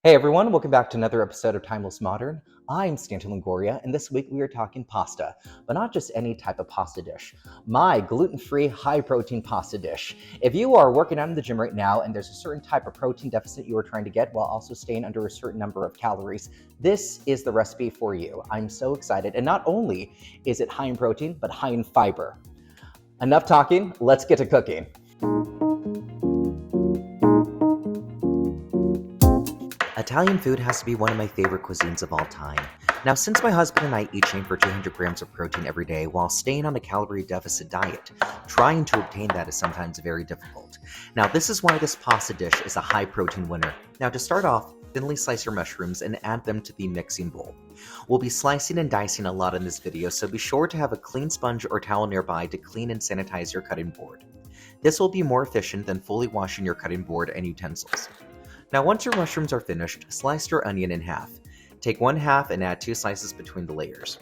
Hey everyone, welcome back to another episode of Timeless Modern. I'm Stanton Longoria, and this week we are talking pasta, but not just any type of pasta dish. My gluten-free, high-protein pasta dish. If you are working out in the gym right now and there's a certain type of protein deficit you are trying to get while also staying under a certain number of calories, this is the recipe for you. I'm so excited, and not only is it high in protein, but high in fiber. Enough talking, let's get to cooking. Italian food has to be one of my favorite cuisines of all time. Now, since my husband and I each aim for 200 grams of protein every day while staying on a calorie deficit diet, trying to obtain that is sometimes very difficult. Now, this is why this pasta dish is a high protein winner. Now, to start off, thinly slice your mushrooms and add them to the mixing bowl. We'll be slicing and dicing a lot in this video, so be sure to have a clean sponge or towel nearby to clean and sanitize your cutting board. This will be more efficient than fully washing your cutting board and utensils. Now, once your mushrooms are finished, slice your onion in half. Take one half and add 2 slices between the layers.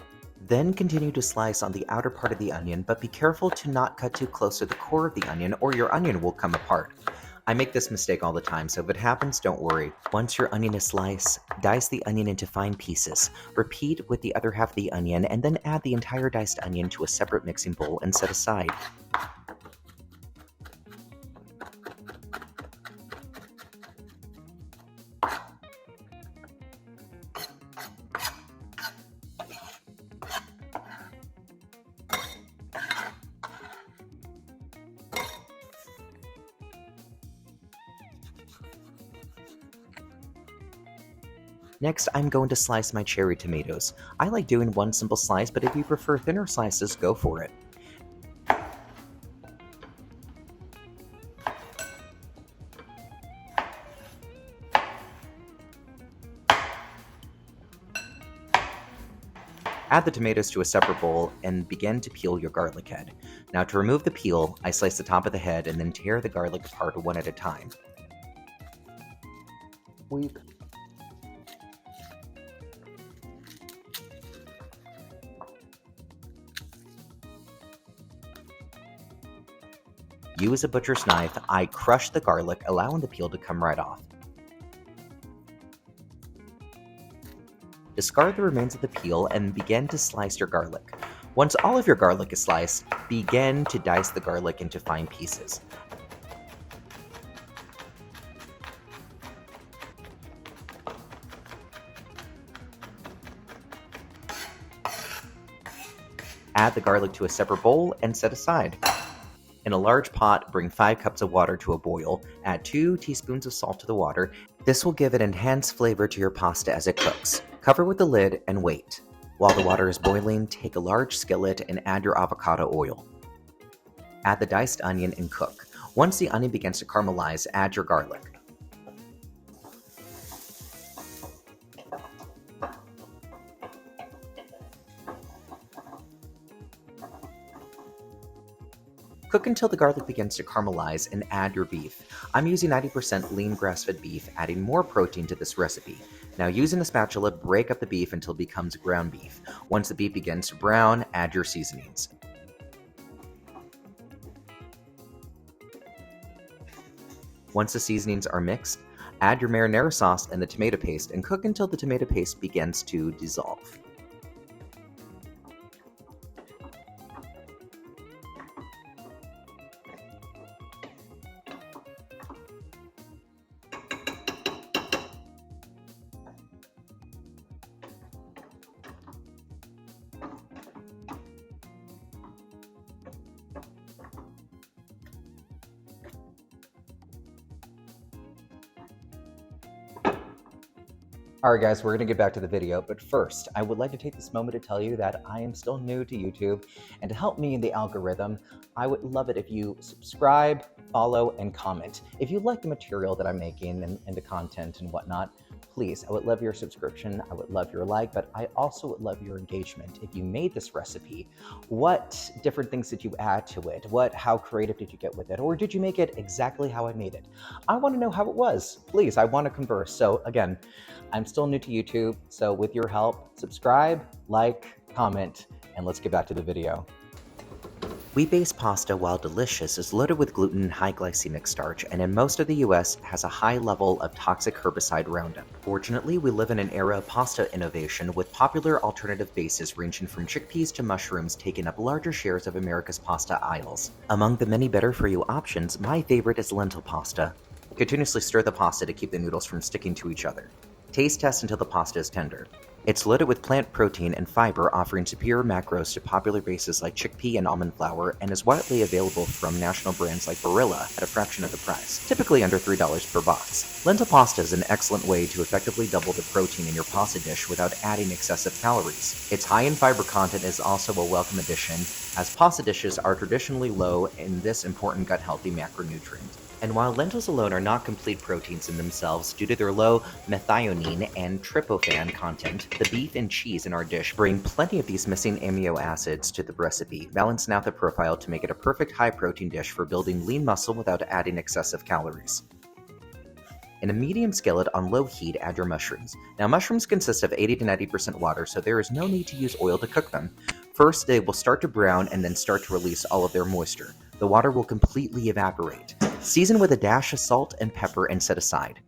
Then continue to slice on the outer part of the onion, but be careful to not cut too close to the core of the onion or your onion will come apart. I make this mistake all the time, so if it happens, don't worry. Once your onion is sliced, dice the onion into fine pieces. Repeat with the other half of the onion, and then add the entire diced onion to a separate mixing bowl and set aside. Next, I'm going to slice my cherry tomatoes. I like doing one simple slice, but if you prefer thinner slices, go for it. Add the tomatoes to a separate bowl and begin to peel your garlic head. Now, to remove the peel, I slice the top of the head and then tear the garlic apart one at a time. Use a butcher's knife, I crush the garlic, allowing the peel to come right off. Discard the remains of the peel and begin to slice your garlic. Once all of your garlic is sliced, begin to dice the garlic into fine pieces. Add the garlic to a separate bowl and set aside. In a large pot, bring 5 cups of water to a boil. Add 2 teaspoons of salt to the water. This will give an enhanced flavor to your pasta as it cooks. Cover with the lid and wait. While the water is boiling, take a large skillet and add your avocado oil. Add the diced onion and cook. Once the onion begins to caramelize, add your garlic. Cook until the garlic begins to caramelize and add your beef. I'm using 90% lean grass-fed beef, adding more protein to this recipe. Now, using a spatula, break up the beef until it becomes ground beef. Once the beef begins to brown, add your seasonings. Once the seasonings are mixed, add your marinara sauce and the tomato paste and cook until the tomato paste begins to dissolve. Alright guys, we're going to get back to the video, but first, I would like to take this moment to tell you that I am still new to YouTube, and to help me in the algorithm, I would love it if you subscribe, follow, and comment. If you like the material that I'm making and the content and whatnot, please, I would love your subscription, I would love your like, but I also would love your engagement. If you made this recipe, what different things did you add to it? How creative did you get with it? Or did you make it exactly how I made it? I want to know how it was. Please, I want to converse. So again, I'm still new to YouTube, so with your help, subscribe, like, comment, and let's get back to the video. Wheat-based pasta, while delicious, is loaded with gluten and high glycemic starch, and in most of the US has a high level of toxic herbicide Roundup. Fortunately, we live in an era of pasta innovation, with popular alternative bases ranging from chickpeas to mushrooms taking up larger shares of America's pasta aisles. Among the many better-for-you options, my favorite is lentil pasta. Continuously stir the pasta to keep the noodles from sticking to each other. Taste test until the pasta is tender. It's loaded with plant protein and fiber, offering superior macros to popular bases like chickpea and almond flour, and is widely available from national brands like Barilla at a fraction of the price, typically under $3 per box. Lentil pasta is an excellent way to effectively double the protein in your pasta dish without adding excessive calories. Its high in fiber content is also a welcome addition, as pasta dishes are traditionally low in this important gut-healthy macronutrient. And while lentils alone are not complete proteins in themselves due to their low methionine and tryptophan content, the beef and cheese in our dish bring plenty of these missing amino acids to the recipe, balancing out the profile to make it a perfect high-protein dish for building lean muscle without adding excessive calories. In a medium skillet on low heat, add your mushrooms. Now, mushrooms consist of 80 to 90% water, so there is no need to use oil to cook them. First, they will start to brown and then start to release all of their moisture. The water will completely evaporate. Season with a dash of salt and pepper and set aside.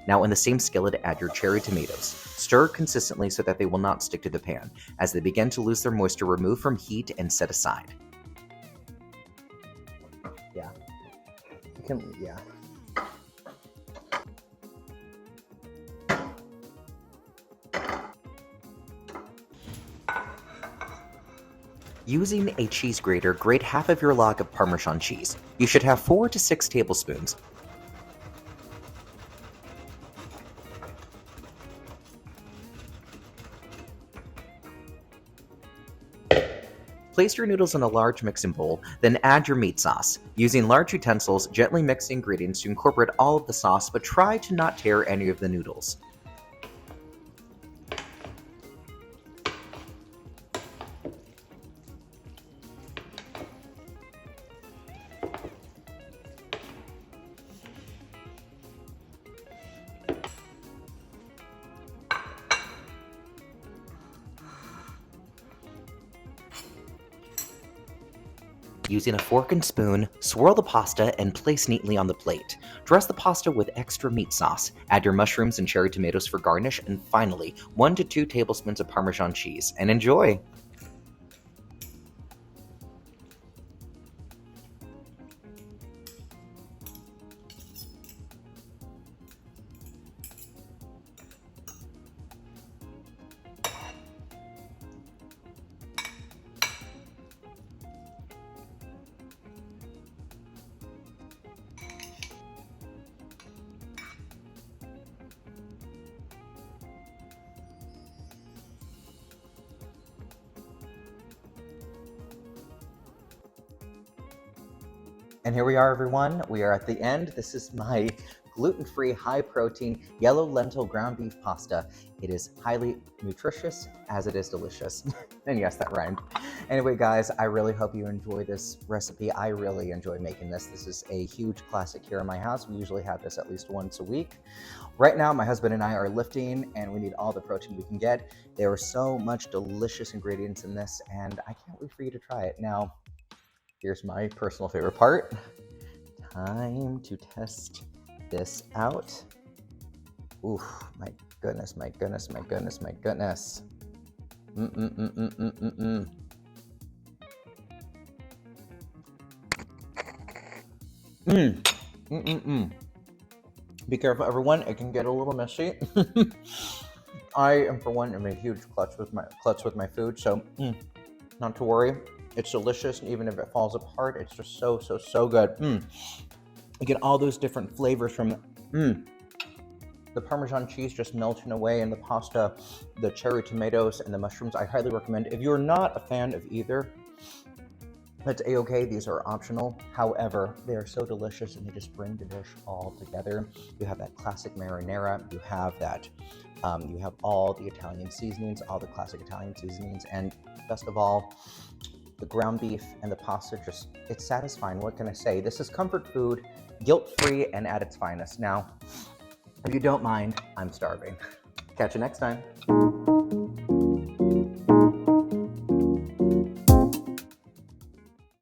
Now in the same skillet, add your cherry tomatoes. Stir consistently so that they will not stick to the pan. As they begin to lose their moisture, remove from heat and set aside. Yeah. Using a cheese grater, grate half of your log of Parmesan cheese. You should have 4 to 6 tablespoons. Place your noodles in a large mixing bowl, then add your meat sauce. Using large utensils, gently mix the ingredients to incorporate all of the sauce, but try to not tear any of the noodles. Using a fork and spoon, swirl the pasta and place neatly on the plate. Dress the pasta with extra meat sauce. Add your mushrooms and cherry tomatoes for garnish, and finally, 1 to 2 tablespoons of Parmesan cheese. And enjoy! And here we are, everyone. We are at the end. This is my gluten-free, high-protein, yellow lentil ground beef pasta. It is highly nutritious as it is delicious. And yes, that rhymed. Anyway, guys, I really hope you enjoy this recipe. I really enjoy making this. This is a huge classic here in my house. We usually have this at least once a week. Right now, my husband and I are lifting, and we need all the protein we can get. There are so much delicious ingredients in this, and I can't wait for you to try it. Now, here's my personal favorite part. Time to test this out. Ooh, my goodness, my goodness, my goodness, my goodness. Be careful, everyone. It can get a little messy. I am, for one, a huge klutz with my food, so not to worry. It's delicious, and even if it falls apart, it's just so good. You get all those different flavors from the Parmesan cheese just melting away in the pasta, the cherry tomatoes, and the mushrooms. I highly recommend. If you're not a fan of either, that's a-okay. These are optional. However, they are so delicious, and they just bring the dish all together. You have that classic marinara. You have that. You have all the Italian seasonings, all the classic Italian seasonings, and best of all, The ground beef and the pasta it's satisfying. What can I say? This is comfort food, guilt-free and at its finest. Now, if you don't mind, I'm starving. Catch you next time.